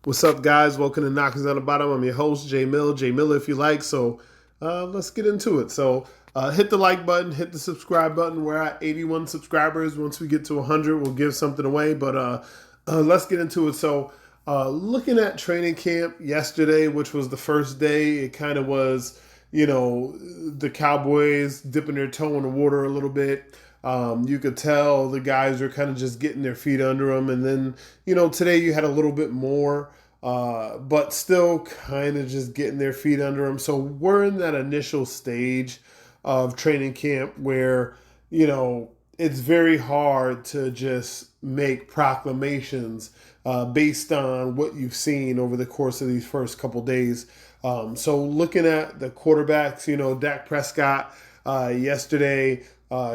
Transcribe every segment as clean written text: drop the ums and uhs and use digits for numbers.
What's up, guys? Welcome to Knockers on the Bottom. I'm your host, Jay Mill. Jay Miller, if you like. So let's get into it. Hit the like button, hit the subscribe button. We're at 81 subscribers. Once we get to 100, we'll give something away. But let's get into it. Looking at training camp yesterday, which was the first day, it kind of was, the Cowboys dipping their toe in the water a little bit. You could tell the guys are kind of just getting their feet under them. And then, today you had a little bit more, but still kind of just getting their feet under them. So we're in that initial stage of training camp where, it's very hard to just make proclamations based on what you've seen over the course of these first couple days. So looking at the quarterbacks, Dak Prescott yesterday,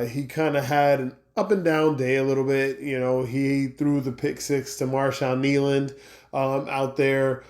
he kind of had an up and down day a little bit. He threw the pick six to Marshawn Kneeland out there.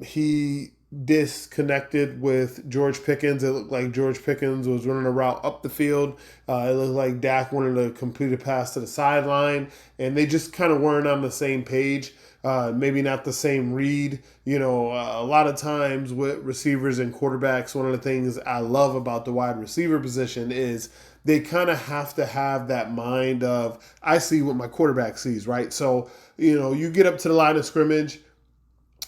He disconnected with George Pickens. It looked like George Pickens was running a route up the field. It looked like Dak wanted to complete a pass to the sideline, and they just kind of weren't on the same page. Maybe not the same read. A lot of times with receivers and quarterbacks, one of the things I love about the wide receiver position is they kind of have to have that mind of, I see what my quarterback sees, right? So, you get up to the line of scrimmage,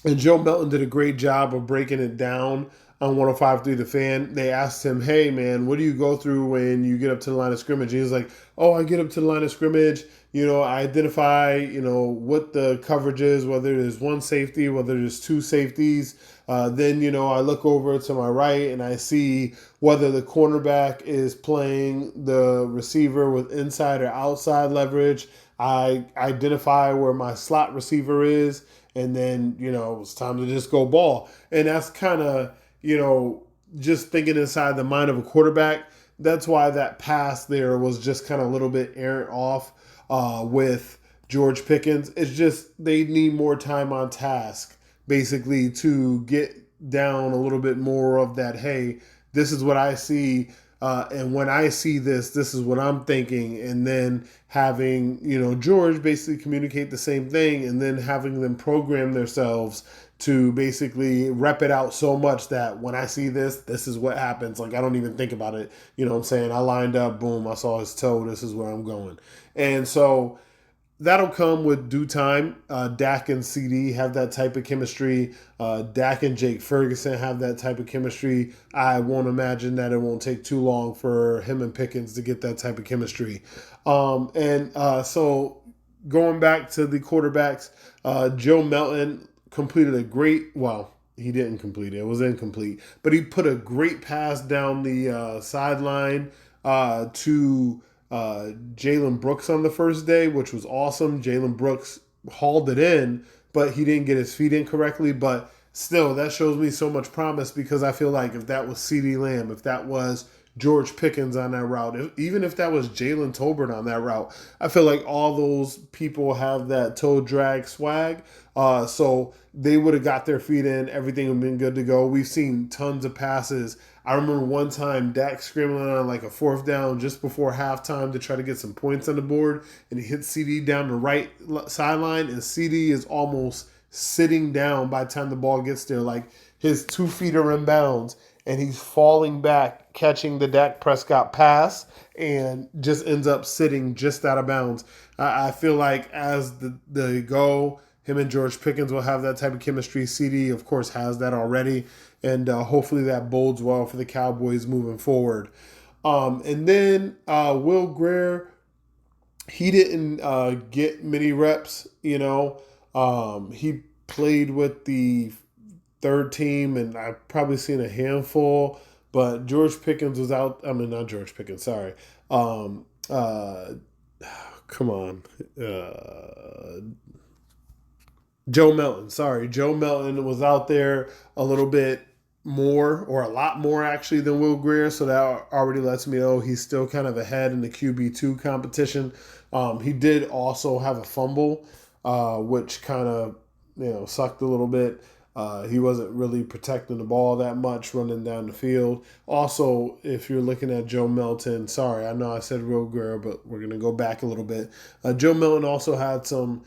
and Joe Melton did a great job of breaking it down on 105 through the fan. They asked him, hey, man, what do you go through when you get up to the line of scrimmage? And he was like, oh, I get up to the line of scrimmage. I identify, what the coverage is, whether there's one safety, whether there's two safeties. Then, I look over to my right and I see whether the cornerback is playing the receiver with inside or outside leverage. I identify where my slot receiver is, and then it's time to just go ball. And that's kind of just thinking inside the mind of a quarterback. That's why that pass there was just kind of a little bit errant off with George Pickens. It's just they need more time on task, basically, to get down a little bit more of that. Hey, this is what I see. And when I see this, this is what I'm thinking. And then having, George basically communicate the same thing, and then having them program themselves to basically rep it out so much that when I see this, this is what happens. Like, I don't even think about it. You know what I'm saying? I lined up, boom, I saw his toe, this is where I'm going. And so that'll come with due time. Dak and CD have that type of chemistry. Dak and Jake Ferguson have that type of chemistry. I won't imagine that it won't take too long for him and Pickens to get that type of chemistry. So going back to the quarterbacks, Joe Melton completed a great, well, he didn't complete it. It was incomplete. But he put a great pass down the sideline to Jalen Brooks on the first day, which was awesome. Jalen Brooks hauled it in, but he didn't get his feet in correctly. But still, that shows me so much promise, because I feel like if that was CeeDee Lamb, if that was George Pickens on that route, even if that was Jalen Tolbert on that route, I feel like all those people have that toe drag swag. So they would have got their feet in. Everything would have been good to go. We've seen tons of passes. I remember one time Dak scrambling on like a fourth down just before halftime to try to get some points on the board, and he hit CD down the right sideline, and CD is almost sitting down by the time the ball gets there. Like, his 2 feet are in bounds, and he's falling back, catching the Dak Prescott pass, and just ends up sitting just out of bounds. I feel like as the go, him and George Pickens will have that type of chemistry. CD, of course, has that already, and hopefully that bodes well for the Cowboys moving forward. And then Will Greer, he didn't get many reps. He played with the third team, and I've probably seen a handful. But George Pickens was out. I mean, not George Pickens. Sorry. Um, uh, Come on. Joe Melton. Sorry, Joe Melton was out there a little bit more, or a lot more actually, than Will Greer. So that already lets me know he's still kind of ahead in the QB2 competition. He did also have a fumble, which kind of sucked a little bit. He wasn't really protecting the ball that much running down the field. Also, if you're looking at Joe Melton, sorry, I know I said Will Greer, but we're going to go back a little bit. Joe Melton also had some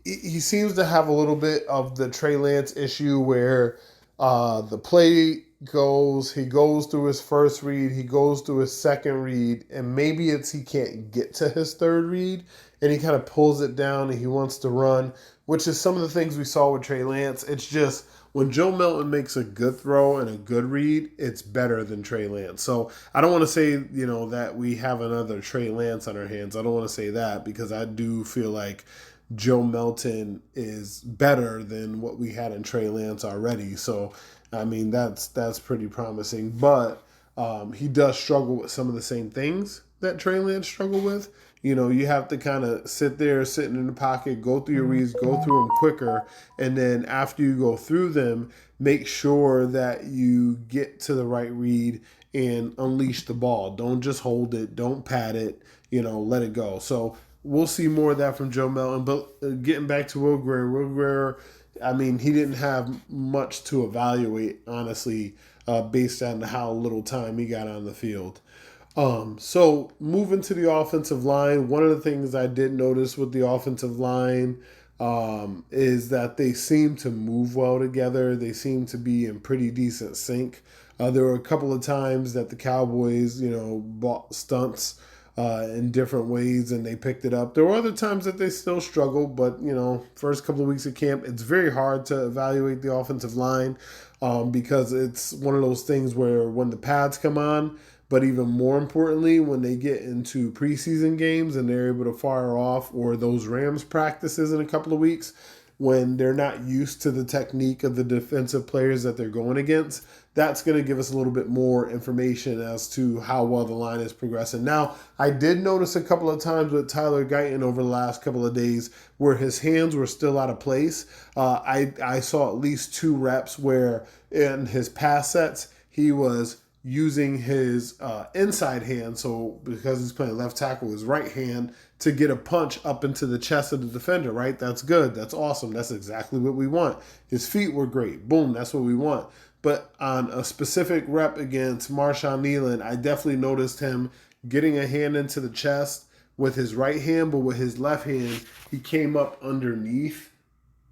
he seems to have a little bit of the Trey Lance issue where the play he goes through his first read, he goes through his second read, and maybe it's he can't get to his third read, and he kind of pulls it down and he wants to run, which is some of the things we saw with Trey Lance. It's just when Joe Milton makes a good throw and a good read, it's better than Trey Lance. So I don't want to say, that we have another Trey Lance on our hands. I don't want to say that because I do feel like Joe Melton is better than what we had in Trey Lance already. So, I mean, that's pretty promising. But he does struggle with some of the same things that Trey Lance struggled with. You have to kind of sit there, sitting in the pocket, go through your reads, go through them quicker. And then after you go through them, make sure that you get to the right read and unleash the ball. Don't just hold it. Don't pat it. Let it go. So we'll see more of that from Joe Melton. But getting back to Will Greer, I mean, he didn't have much to evaluate, honestly, based on how little time he got on the field. So moving to the offensive line, one of the things I did notice with the offensive line is that they seem to move well together. They seem to be in pretty decent sync. There were a couple of times that the Cowboys, bought stunts in different ways and they picked it up. There were other times that they still struggled, but, first couple of weeks of camp, it's very hard to evaluate the offensive line because it's one of those things where when the pads come on, but even more importantly, when they get into preseason games and they're able to fire off, or those Rams practices in a couple of weeks, when they're not used to the technique of the defensive players that they're going against, that's going to give us a little bit more information as to how well the line is progressing. Now, I did notice a couple of times with Tyler Guyton over the last couple of days where his hands were still out of place. I saw at least 2 reps where in his pass sets, he was using his inside hand, so because he's playing left tackle, his right hand to get a punch up into the chest of the defender, right? That's good. That's awesome. That's exactly what we want. His feet were great. Boom, that's what we want. But on a specific rep against Marshawn Nealon, I definitely noticed him getting a hand into the chest with his right hand, but with his left hand, he came up underneath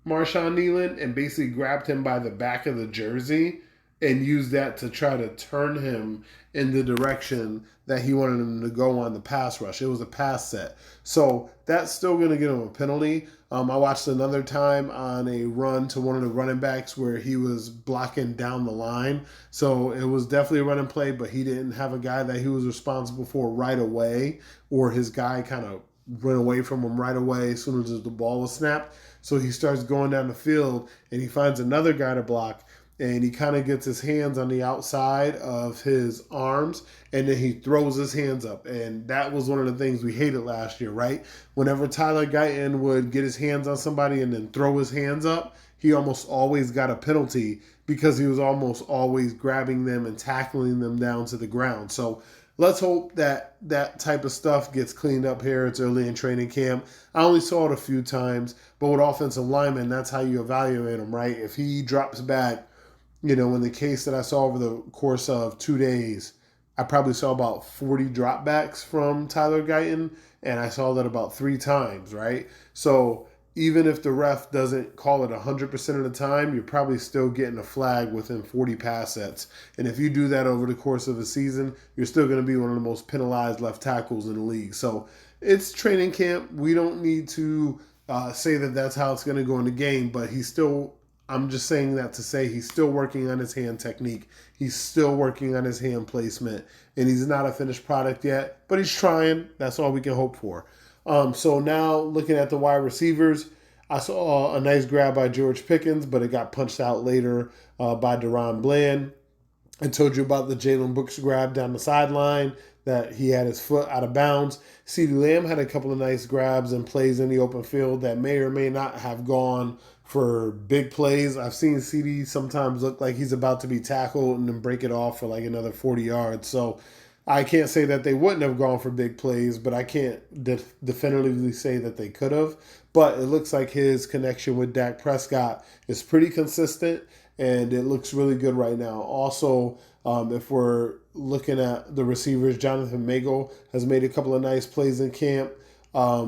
Marshawn Nealon and basically grabbed him by the back of the jersey and used that to try to turn him in the direction that he wanted him to go on the pass rush. It was a pass set. So that's still going to get him a penalty. I watched another time on a run to one of the running backs where he was blocking down the line. So it was definitely a running play, but he didn't have a guy that he was responsible for right away, or his guy kind of went away from him right away as soon as the ball was snapped. So he starts going down the field and he finds another guy to block. And he kind of gets his hands on the outside of his arms, and then he throws his hands up. And that was one of the things we hated last year, right? Whenever Tyler Guyton would get his hands on somebody and then throw his hands up, he almost always got a penalty because he was almost always grabbing them and tackling them down to the ground. So let's hope that that type of stuff gets cleaned up here. It's early in training camp. I only saw it a few times, but with offensive linemen, that's how you evaluate them, right? If he drops back, in the case that I saw over the course of 2 days, I probably saw about 40 dropbacks from Tyler Guyton, and I saw that about 3 times, right? So even if the ref doesn't call it 100% of the time, you're probably still getting a flag within 40 pass sets. And if you do that over the course of a season, you're still going to be one of the most penalized left tackles in the league. So it's training camp. We don't need to say that that's how it's going to go in the game, but I'm just saying that to say he's still working on his hand technique. He's still working on his hand placement. And he's not a finished product yet, but he's trying. That's all we can hope for. So now looking at the wide receivers, I saw a nice grab by George Pickens, but it got punched out later by Deron Bland. I told you about the Jalen Brooks grab down the sideline, that he had his foot out of bounds. CeeDee Lamb had a couple of nice grabs and plays in the open field that may or may not have gone for big plays. I've seen CeeDee sometimes look like he's about to be tackled and then break it off for like another 40 yards. So I can't say that they wouldn't have gone for big plays, but I can't definitively say that they could have. But it looks like his connection with Dak Prescott is pretty consistent, and it looks really good right now. Also, if we're looking at the receivers, Jonathan Magle has made a couple of nice plays in camp.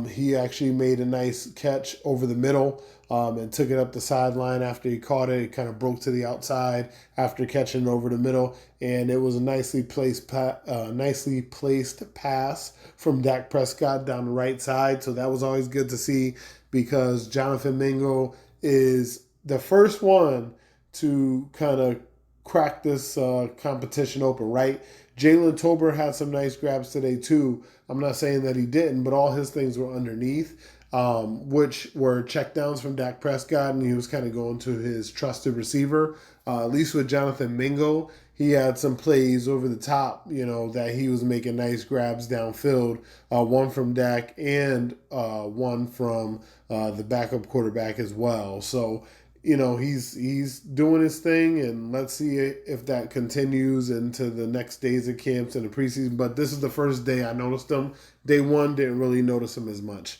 He actually made a nice catch over the middle and took it up the sideline after he caught it. It kind of broke to the outside after catching it over the middle, and it was a nicely placed pass from Dak Prescott down the right side. So that was always good to see because Jonathan Mingo is the first one to kind of crack this competition open, right? Jalen Tolbert had some nice grabs today too. I'm not saying that he didn't, but all his things were underneath, which were checkdowns from Dak Prescott, and he was kind of going to his trusted receiver. At least with Jonathan Mingo, he had some plays over the top, that he was making nice grabs downfield. One from Dak and one from the backup quarterback as well. So he's doing his thing, and let's see if that continues into the next days of camps and the preseason. But this is the first day I noticed him. Day one, didn't really notice him as much.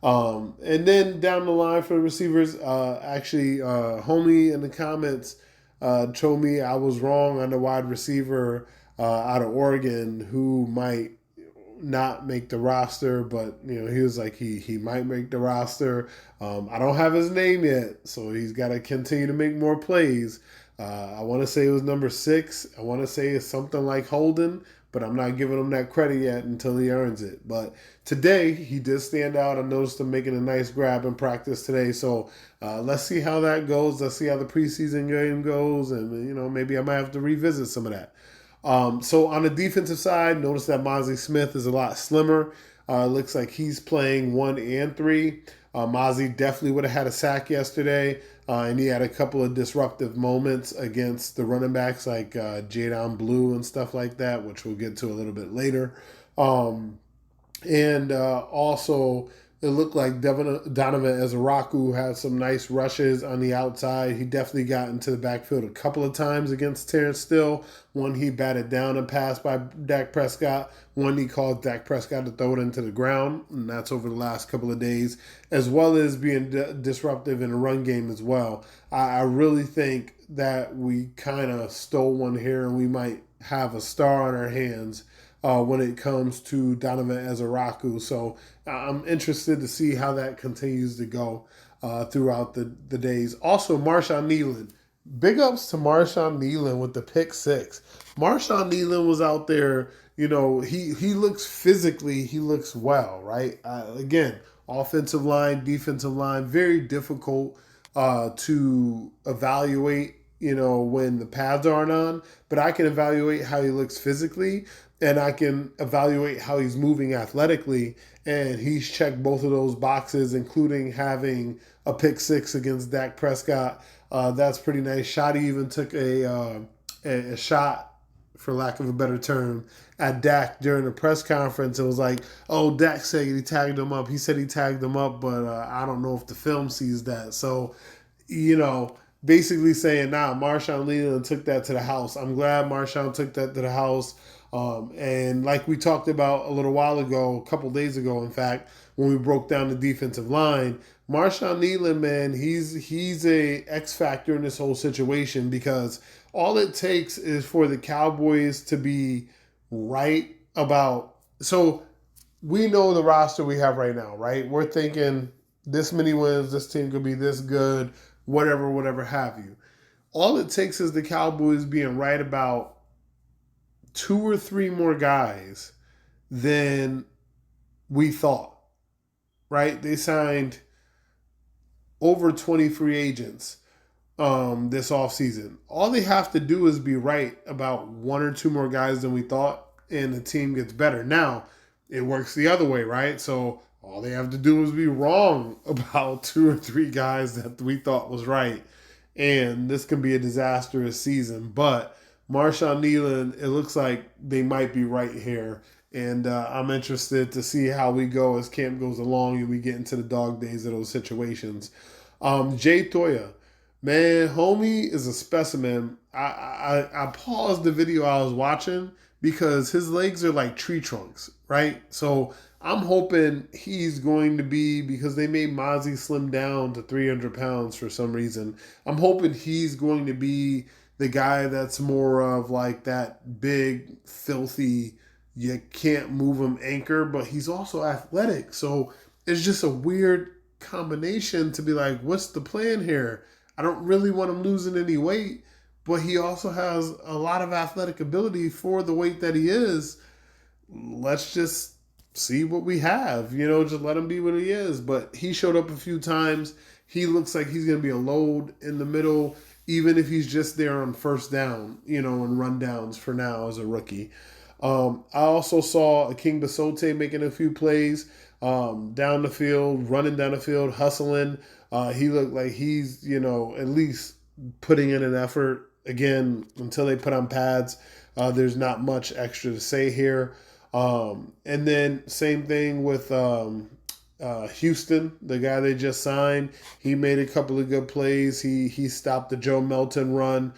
And then down the line for the receivers, Homie in the comments told me I was wrong on the wide receiver out of Oregon who might not make the roster, but he was like he might make the roster. I don't have his name yet, so he's got to continue to make more plays. I want to say it was number 6. I want to say it's something like Holden, but I'm not giving him that credit yet until he earns it. But today he did stand out. I noticed him making a nice grab in practice today. So let's see how that goes. Let's see how the preseason game goes, and maybe I might have to revisit some of that. So on the defensive side, notice that Mozzie Smith is a lot slimmer. Looks like he's playing 1 and 3. Mozzie definitely would have had a sack yesterday, and he had a couple of disruptive moments against the running backs like Jadon Blue and stuff like that, which we'll get to a little bit later. And also, it looked like Donovan Ezaraku had some nice rushes on the outside. He definitely got into the backfield a couple of times against Terrence Steele. One he batted down and passed by Dak Prescott. One he called Dak Prescott to throw it into the ground, and that's over the last couple of days, as well as being disruptive in the run game as well. I really think that we kind of stole one here, and we might have a star on our hands when it comes to Donovan Ezaraku. So I'm interested to see how that continues to go throughout the days. Also, Marshawn Nealon. Big ups to Marshawn Nealon with the pick 6. Marshawn Nealon was out there, he looks physically, he looks well, right? Again, offensive line, defensive line, very difficult to evaluate, when the pads aren't on, but I can evaluate how he looks physically, and I can evaluate how he's moving athletically, and he's checked both of those boxes, including having a pick 6 against Dak Prescott. That's pretty nice. Shotty even took a shot, for lack of a better term, at Dak during the press conference. It was like, oh, Dak said he tagged him up. He said he tagged him up, but I don't know if the film sees that. So, basically saying, Marshawn Leland took that to the house. I'm glad Marshawn took that to the house. And like we talked about a little while ago, a couple days ago, in fact, when we broke down the defensive line, Marshawn Nealon, man, he's a X factor in this whole situation, because all it takes is for the Cowboys to be right about. So we know the roster we have right now, right? We're thinking this many wins, this team could be this good, whatever have you. All it takes is the Cowboys being right about 2 or 3 more guys than we thought, right? They signed over 20 free agents this offseason. All they have to do is be right about 1 or 2 more guys than we thought, and the team gets better. Now, it works the other way, right? So all they have to do is be wrong about 2 or 3 guys that we thought was right, and this can be a disastrous season. But Marshawn Nealon, it looks like they might be right here. And I'm interested to see how we go as camp goes along and we get into the dog days of those situations. Jay Toya, man, homie is a specimen. I paused the video I was watching because his legs are like tree trunks, right? So I'm hoping he's going to be, because they made Mozzie slim down to 300 pounds for some reason. I'm hoping he's going to be the guy that's more of like that big, filthy, You can't move him anchor, but he's also athletic. So it's just a weird combination to be like, what's the plan here? I don't really want him losing any weight, but he also has a lot of athletic ability for the weight that he is. Let's just see what we have, just let him be what he is. But he showed up a few times. He looks like he's going to be a load in the middle, even if he's just there on first down, and rundowns for now as a rookie. I also saw a King Basote making a few plays down the field, running down the field, hustling. He looked like he's, at least putting in an effort. Again, until they put on pads, there's not much extra to say here. And then same thing with Houston, the guy they just signed. He made a couple of good plays. He stopped the Joe Melton run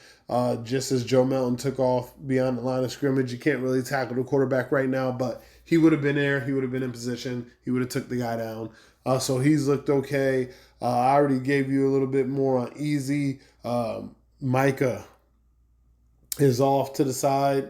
just as Joe Melton took off beyond the line of scrimmage. You can't really tackle the quarterback right now, but he would have been there. He would have been in position. He would have took the guy down. So he's looked okay. I already gave you a little bit more on Easy. Micah is off to the side.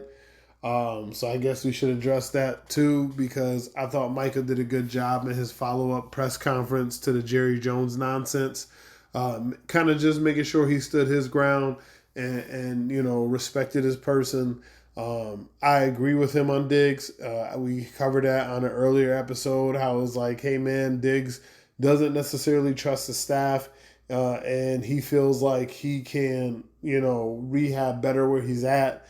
So I guess we should address that too, because I thought Micah did a good job in his follow-up press conference to the Jerry Jones nonsense. Kind of just making sure he stood his ground and respected his person. I agree with him on Diggs. We covered that on an earlier episode, how it was like, hey man, Diggs doesn't necessarily trust the staff, and he feels like he can, rehab better where he's at.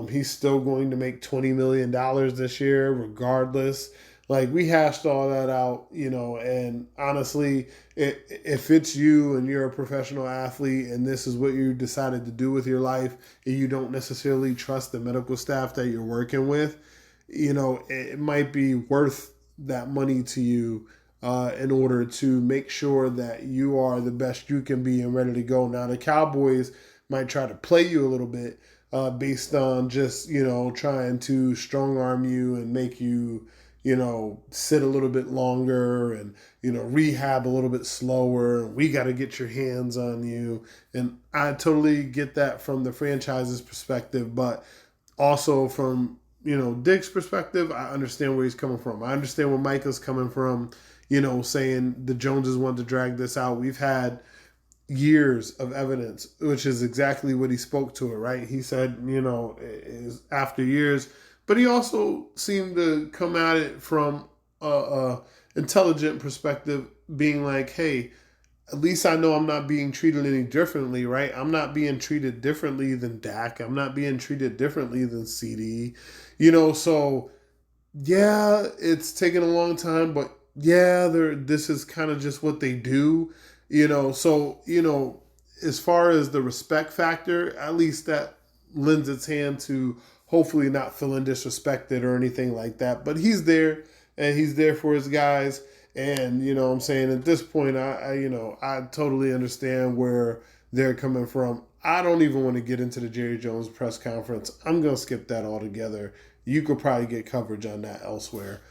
He's still going to make $20 million this year, regardless. Like, we hashed all that out, and honestly, if it's you and you're a professional athlete and this is what you decided to do with your life and you don't necessarily trust the medical staff that you're working with, it might be worth that money to you in order to make sure that you are the best you can be and ready to go. Now, the Cowboys might try to play you a little bit, based on just, trying to strong arm you and make you, sit a little bit longer and, rehab a little bit slower. We got to get your hands on you. And I totally get that from the franchise's perspective, but also from, Dick's perspective, I understand where he's coming from. I understand where Micah's coming from, saying the Joneses want to drag this out. We've had years of evidence, which is exactly what he spoke to it, right? He said, is after years, but he also seemed to come at it from a intelligent perspective, being like, hey, at least I know I'm not being treated any differently, right? I'm not being treated differently than Dak. I'm not being treated differently than CD, so yeah, it's taken a long time, but yeah, this is kind of just what they do. So, as far as the respect factor, at least that lends its hand to hopefully not feeling disrespected or anything like that. But he's there, and he's there for his guys. And, I'm saying at this point, I totally understand where they're coming from. I don't even want to get into the Jerry Jones press conference. I'm going to skip that altogether. You could probably get coverage on that elsewhere.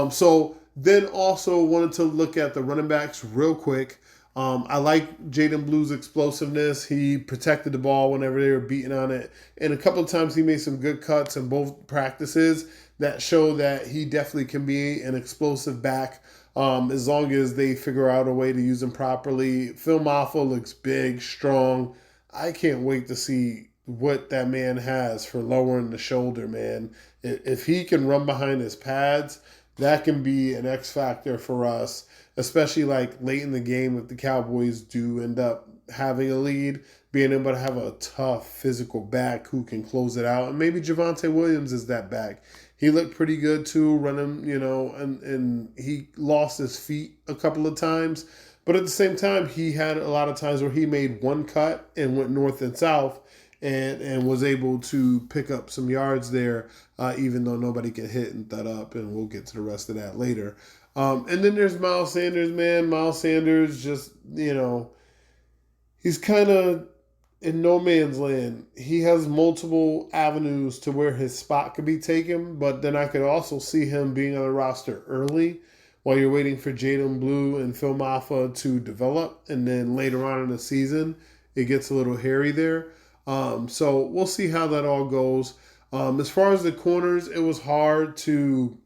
So then also wanted to look at the running backs real quick. I like Jaden Blue's explosiveness. He protected the ball whenever they were beating on it. And a couple of times he made some good cuts in both practices that show that he definitely can be an explosive back, as long as they figure out a way to use him properly. Phil Maffa looks big, strong. I can't wait to see what that man has for lowering the shoulder, man. If he can run behind his pads, that can be an X factor for us, especially like late in the game if the Cowboys do end up having a lead, being able to have a tough physical back who can close it out. And maybe Javonte Williams is that back. He looked pretty good too, running, and he lost his feet a couple of times. But at the same time, he had a lot of times where he made one cut and went north and south and was able to pick up some yards there, even though nobody can hit and thud up, and we'll get to the rest of that later. And then there's Miles Sanders, man. Miles Sanders just, he's kind of in no man's land. He has multiple avenues to where his spot could be taken, but then I could also see him being on the roster early while you're waiting for Jaden Blue and Phil Maffa to develop, and then later on in the season, it gets a little hairy there. So we'll see how that all goes. As far as the corners, it was hard to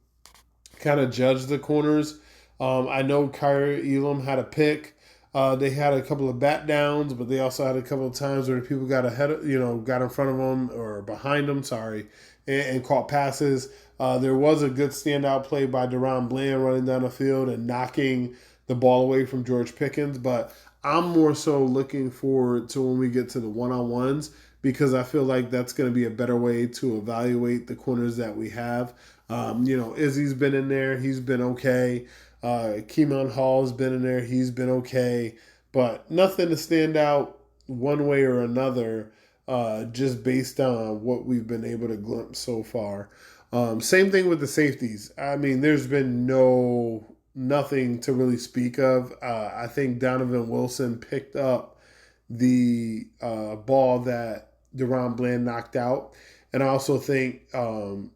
kind of judge the corners. I know Kyrie Elam had a pick. They had a couple of bat downs, but they also had a couple of times where people got ahead, got in front of them or behind them, sorry, and caught passes. There was a good standout play by Deron Bland running down the field and knocking the ball away from George Pickens. But I'm more so looking forward to when we get to the one-on-ones because I feel like that's going to be a better way to evaluate the corners that we have. Izzy's been in there. He's been okay. Keeman Hall's been in there. He's been okay. But nothing to stand out one way or another just based on what we've been able to glimpse so far. Same thing with the safeties. I mean, there's been nothing to really speak of. I think Donovan Wilson picked up the ball that Deron Bland knocked out. And I also think Donovan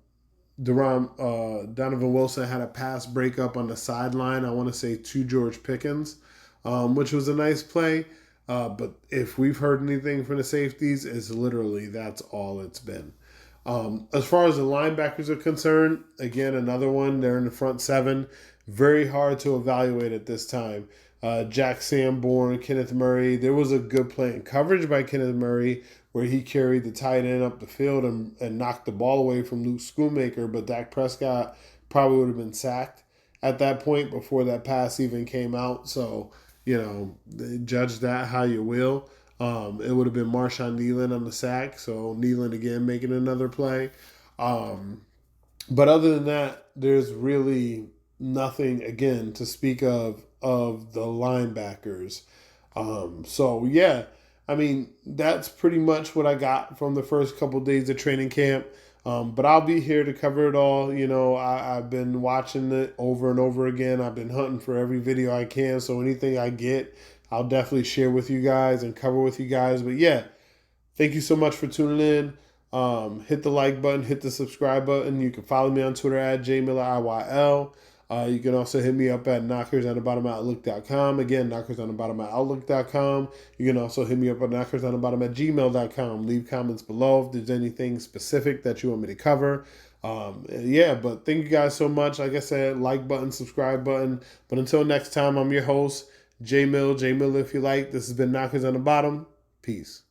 Wilson had a pass breakup on the sideline, I want to say to George Pickens, which was a nice play. But if we've heard anything from the safeties, it's literally that's all it's been. As far as the linebackers are concerned, again, another one. They're in the front seven. Very hard to evaluate at this time. Jack Sanborn, Kenneth Murray. There was a good play in coverage by Kenneth Murray where he carried the tight end up the field and knocked the ball away from Luke Schoonmaker, but Dak Prescott probably would have been sacked at that point before that pass even came out. So, judge that how you will. It would have been Marshawn Nealon on the sack, so Nealon again making another play. But other than that, there's really nothing, again, to speak of the linebackers. Yeah, I mean, that's pretty much what I got from the first couple of days of training camp. But I'll be here to cover it all. I've been watching it over and over again. I've been hunting for every video I can. So anything I get, I'll definitely share with you guys and cover with you guys. But yeah, thank you so much for tuning in. Hit the like button, hit the subscribe button. You can follow me on Twitter at jmilleriyl. You can also hit me up at knockersonthebottom@outlook.com. Again, knockersonthebottom@outlook.com. You can also hit me up at knockersonthebottom@gmail.com. Leave comments below if there's anything specific that you want me to cover. But thank you guys so much. Like I said, like button, subscribe button. But until next time, I'm your host, J Miller if you like. This has been Knockers on the Bottom. Peace.